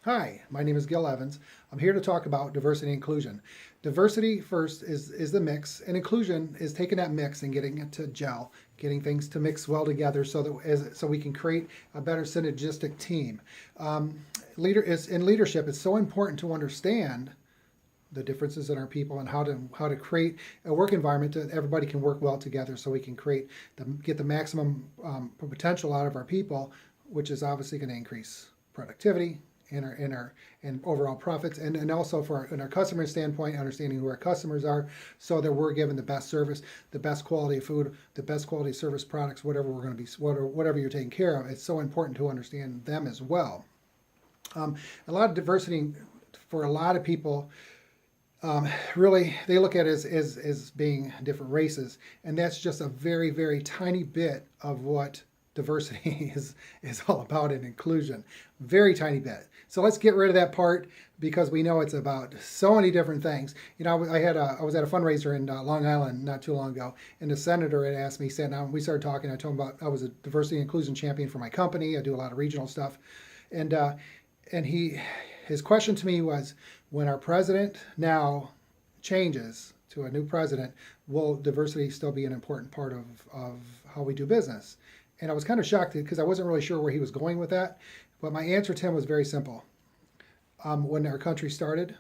Hi, my name is Gil Evans. I'm here to talk about diversity and inclusion. Diversity first is the mix, and inclusion is taking that mix and getting it to gel, getting things to mix well together so we can create a better synergistic team. In leadership, it's so important to understand the differences in our people and how to create a work environment that everybody can work well together, so we can get the maximum potential out of our people, which is obviously going to increase productivity and overall profits, and also in our customer standpoint, understanding who our customers are, so that we're given the best service, the best quality of food, the best quality service products, whatever we're going to be, whatever you're taking care of. It's so important to understand them as well. A lot of diversity for a lot of people. Really, they look at it as being different races, and that's just a very, very tiny bit of what diversity is all about in inclusion. Very tiny bit. So let's get rid of that part, because we know it's about so many different things. I was at a fundraiser in Long Island not too long ago, and the senator had asked me, sat down, we started talking. I told him about I was a diversity and inclusion champion for my company. I do a lot of regional stuff, and his question to me was, when our president now changes to a new president, will diversity still be an important part of how we do business? And I was kind of shocked because I wasn't really sure where he was going with that. But my answer to him was very simple. When our country started,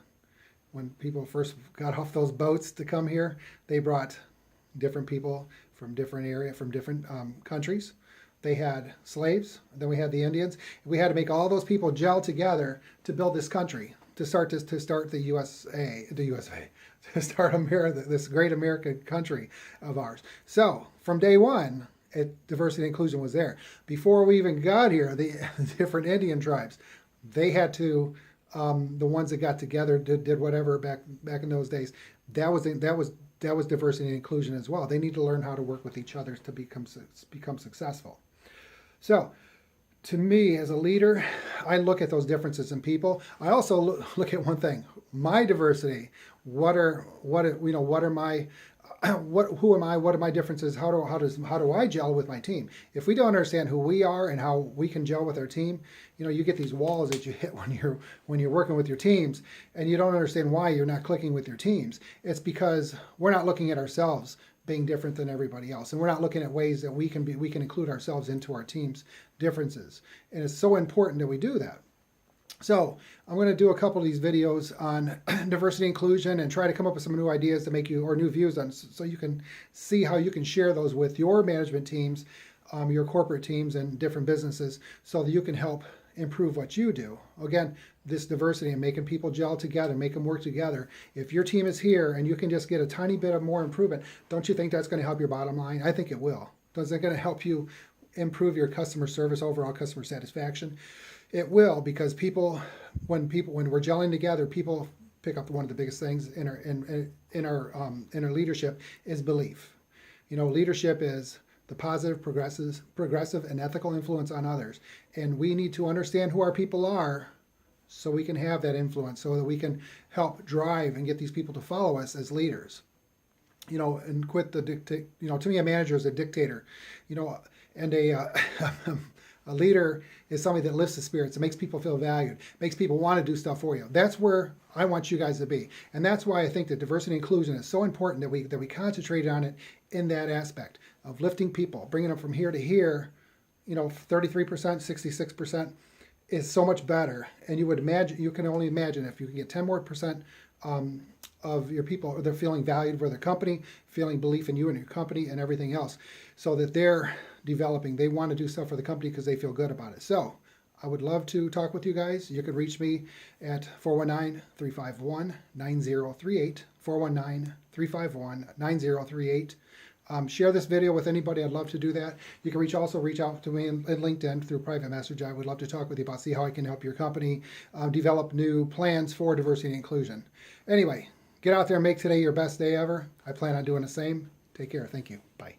when people first got off those boats to come here, they brought different people from different countries. They had slaves, then we had the Indians. We had to make all those people gel together to build this country, to start the USA, to start America, this great American country of ours. So from day one, diversity and inclusion was there. Before we even got here, the different Indian tribes, they had to, the ones that got together did whatever back in those days. That was diversity and inclusion as well. They need to learn how to work with each other to become successful. So, to me, as a leader, I look at those differences in people. I also look at one thing: my diversity. Who am I? What are my differences? How do I gel with my team? If we don't understand who we are and how we can gel with our team, you get these walls that you hit when you're working with your teams, and you don't understand why you're not clicking with your teams. It's because we're not looking at ourselves being different than everybody else, and we're not looking at ways that we can include ourselves into our team's differences. And it's so important that we do that. So I'm going to do a couple of these videos on diversity inclusion and try to come up with some new ideas to make or new views on, so you can see how you can share those with your management teams, your corporate teams, and different businesses, so that you can help improve what you do. Again, this diversity and making people gel together, make them work together. If your team is here and you can just get a tiny bit of more improvement, don't you think that's going to help your bottom line? I think it will. Is it going to help you improve your customer service, overall customer satisfaction? It will, because when we're gelling together, people pick up one of the biggest things in our leadership is belief. Leadership is the positive, progressive, and ethical influence on others, and we need to understand who our people are, so we can have that influence, so that we can help drive and get these people to follow us as leaders. And quit the dictate. To me, a manager is a dictator. And a leader is somebody that lifts the spirits. It makes people feel valued, makes people want to do stuff for you. That's where I want you guys to be. And that's why I think that diversity and inclusion is so important, that we concentrate on it in that aspect of lifting people, bringing them from here to here. 33%, 66% is so much better. And you can only imagine if you can get 10% more of your people, they're feeling valued for their company, feeling belief in you and your company and everything else, so that they're developing. They want to do stuff for the company because they feel good about it. So I would love to talk with you guys. You could reach me at 419-351-9038, 419-351-9038. Share this video with anybody. I'd love to do that. You can also reach out to me in LinkedIn through private message. I would love to talk with you about, see how I can help your company develop new plans for diversity and inclusion. Anyway, get out there and make today your best day ever. I plan on doing the same. Take care. Thank you. Bye.